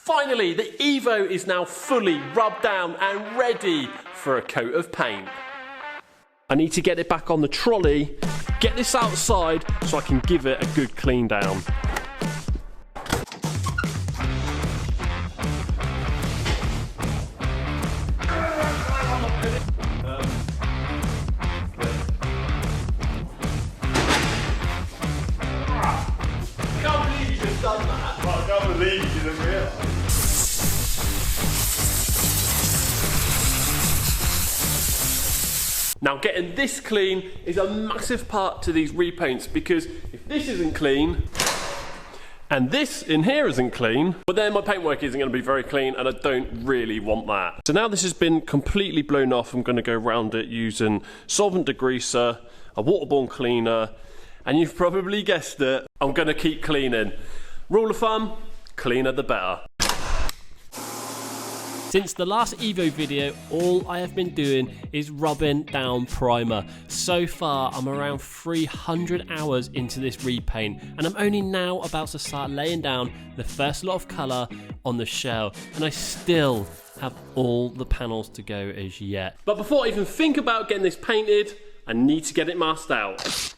Finally, the Evo is now fully rubbed down and ready for a coat of paint. I need to get it back on the trolley, get this outside so I can give it a good clean down. Now getting this clean is a massive part to these repaints, because if this isn't clean and this in here isn't clean, well then my paintwork isn't going to be very clean, and I don't really want that. So now this has been completely blown off, I'm going to go around it using solvent degreaser, a waterborne cleaner, and you've probably guessed it, I'm going to keep cleaning. Rule of thumb, cleaner the better. Since the last Evo video, all I have been doing is rubbing down primer. So far, I'm around 300 hours into this repaint, and I'm only now about to start laying down the first lot of colour on the shell, and I still have all the panels to go as yet. But before I even think about getting this painted, I need to get it masked out.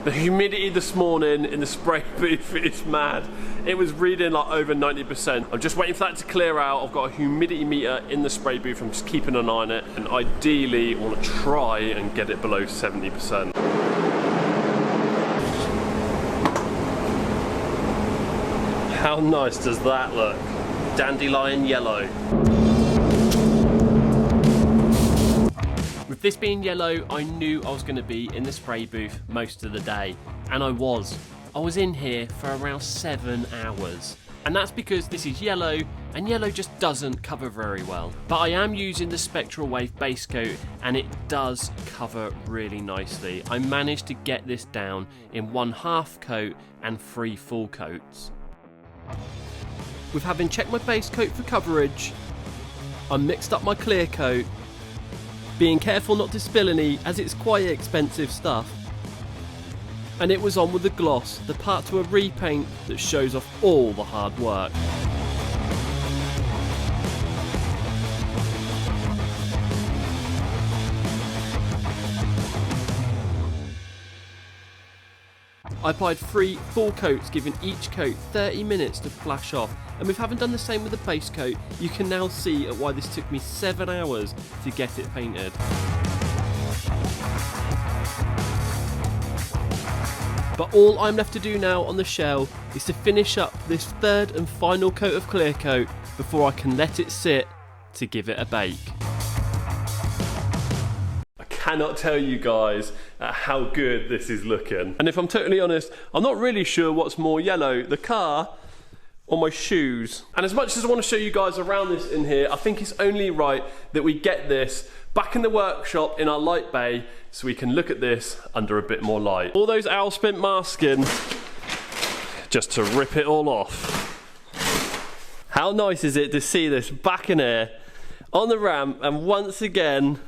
The humidity this morning in the spray booth is mad. It was reading like over 90%. I'm just waiting for that to clear out. I've got a humidity meter in the spray booth. I'm just keeping an eye on it, and ideally want to try and get it below 70%. How nice does that look? Dandelion yellow. With this being yellow, I knew I was going to be in the spray booth most of the day, and I was. I was in here for around 7 hours, and that's because this is yellow, and yellow just doesn't cover very well. But I am using the Spectral Wave base coat, and it does cover really nicely. I managed to get this down in 1/2 coat and 3 full coats. With having checked my base coat for coverage, I mixed up my clear coat, being careful not to spill any as it's quite expensive stuff. And it was on with the gloss, the part to a repaint that shows off all the hard work. I applied 3 full coats, giving each coat 30 minutes to flash off, and with having done the same with the base coat, you can now see why this took me 7 hours to get it painted. But all I'm left to do now on the shell is to finish up this 3rd and final coat of clear coat before I can let it sit to give it a bake. Cannot tell you guys how good this is looking. And if I'm totally honest, I'm not really sure what's more yellow, the car or my shoes. And as much as I want to show you guys around this in here, I think it's only right that we get this back in the workshop in our light bay so we can look at this under a bit more light. All those owl spent masking just to rip it all off. How nice is it to see this back in here on the ramp, and once again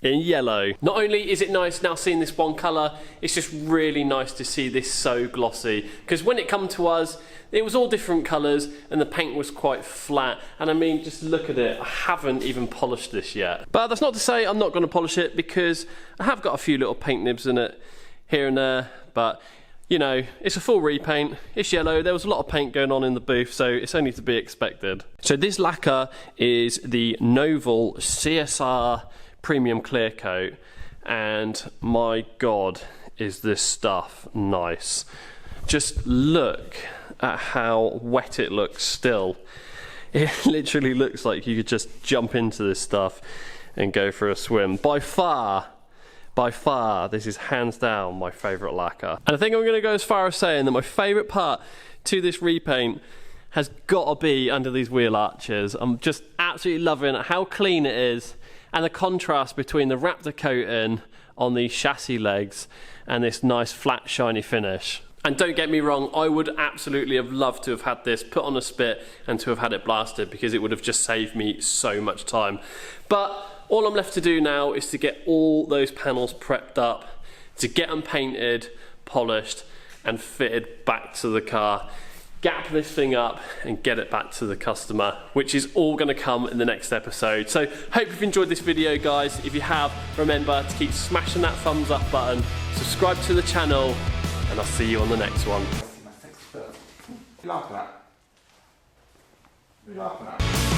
in yellow. Not only is it nice now seeing this one colour, it's just really nice to see this so glossy, because when it come to us, it was all different colours and the paint was quite flat, and I mean, just look at it, I haven't even polished this yet. But that's not to say I'm not going to polish it, because I have got a few little paint nibs in it here and there, but you know, it's a full repaint, it's yellow, there was a lot of paint going on in the booth, so it's only to be expected. So this lacquer is the Novel CSR Premium Clear Coat, and my god is this stuff nice. Just look at how wet it looks still. It literally looks like you could just jump into this stuff and go for a swim. By far, this is hands down my favourite lacquer. And I think I'm going to go as far as saying that my favourite part to this repaint has got to be under these wheel arches. I'm just absolutely loving how clean it is, and the contrast between the Raptor coating on the chassis legs and this nice flat shiny finish. And don't get me wrong, I would absolutely have loved to have had this put on a spit and to have had it blasted, because it would have just saved me so much time. But All I'm left to do now is to get all those panels prepped up, to get them painted, polished, and fitted back to the car. Gap this thing up and get it back to the customer, which is all going to come in the next episode. So hope you've enjoyed this video, guys. If you have, remember to keep smashing that thumbs up button, subscribe to the channel, and I'll see you on the next one. You laughing at? You laughing at?